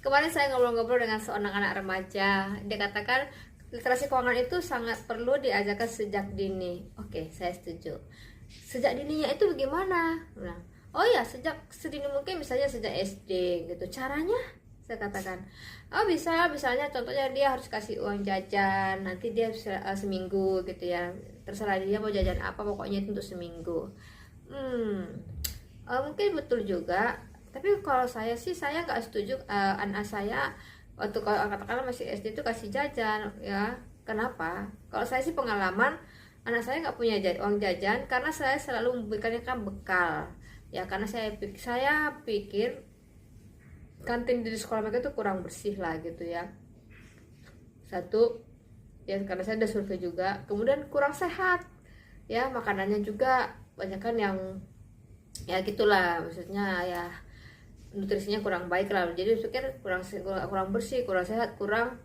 Kemarin saya ngobrol-ngobrol dengan seorang anak remaja. Dia katakan literasi keuangan itu sangat perlu diajarkan sejak dini. Oke, saya setuju. Sejak dininya itu bagaimana? Nah, oh ya, sejak sedini mungkin, misalnya sejak SD gitu. Caranya saya katakan, oh bisa, misalnya contohnya dia harus kasih uang jajan, nanti dia seminggu gitu ya. Terserah dia mau jajan apa, pokoknya itu untuk seminggu. Mungkin betul juga, tapi kalau saya sih saya nggak setuju anak saya waktu kalau katakanlah masih SD itu kasih jajan ya. Kenapa? Kalau saya sih pengalaman, anak saya nggak punya uang jajan karena saya selalu memberikannya kan bekal ya, karena saya pikir kantin di sekolah mereka itu kurang bersih lah gitu ya. Satu ya, karena saya udah survei juga, kemudian kurang sehat ya, makanannya juga banyak kan yang ya gitulah, maksudnya ya nutrisinya kurang baik lah. Jadi saya pikir kurang bersih, kurang sehat, kurang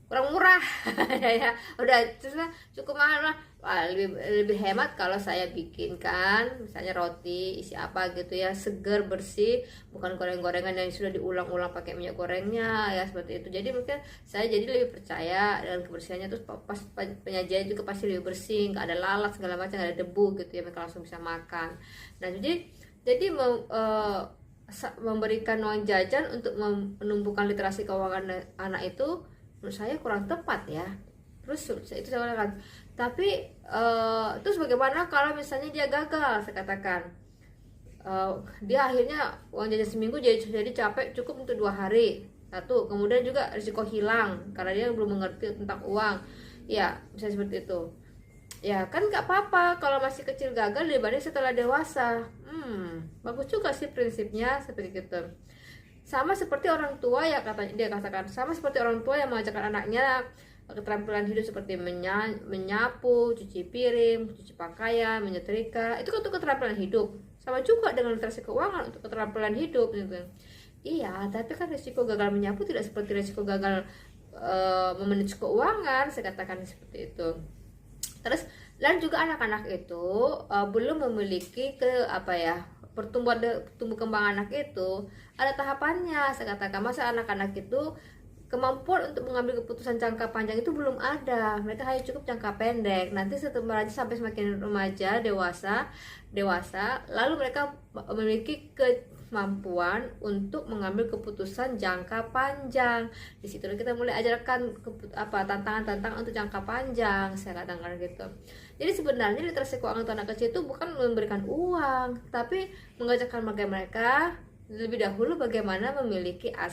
murah. Ya udah, terus cukup mahal lah. Wah, lebih hemat kalau saya bikinkan misalnya roti isi apa gitu ya, seger, bersih, bukan goreng-gorengan yang sudah diulang-ulang pakai minyak gorengnya ya, seperti itu. Jadi mungkin saya jadi lebih percaya dengan kebersihannya. Terus pas penyajian juga pasti lebih bersih, nggak ada lalat segala macam, nggak ada debu gitu ya, mereka langsung bisa makan. Nah jadi memberikan uang jajan untuk menumbuhkan literasi keuangan anak itu menurut saya kurang tepat ya. Terus itu saya katakan, tapi terus bagaimana kalau misalnya dia gagal? Saya katakan, dia akhirnya uang jajan seminggu jadi capek cukup untuk 2 hari. Satu, kemudian juga risiko hilang karena dia belum mengerti tentang uang ya, bisa seperti itu ya. Kan nggak apa-apa kalau masih kecil gagal dibanding setelah dewasa. Bagus juga sih prinsipnya seperti itu. Sama seperti orang tua ya, dia katakan, sama seperti orang tua yang mengajarkan anaknya keterampilan hidup seperti menyapu, cuci piring, cuci pakaian, menyetrika. Itu kan untuk keterampilan hidup. Sama juga dengan literasi keuangan untuk keterampilan hidup gitu. Iya, tapi kan risiko gagal menyapu tidak seperti risiko gagal memanage keuangan, saya katakan seperti itu. Terus dan juga anak-anak itu belum memiliki pertumbuhan tumbuh kembang anak itu ada tahapannya. Saya katakan, masa anak-anak itu kemampuan untuk mengambil keputusan jangka panjang itu belum ada, mereka hanya cukup jangka pendek. Nanti setelah sampai semakin remaja, dewasa, lalu mereka memiliki kemampuan untuk mengambil keputusan jangka panjang. Di situ kita mulai ajarkan tantangan-tantangan untuk jangka panjang, saya katakan gitu. Jadi sebenarnya literasi keuangan untuk anak kecil itu bukan memberikan uang, tapi mengajarkan mereka lebih dahulu bagaimana memiliki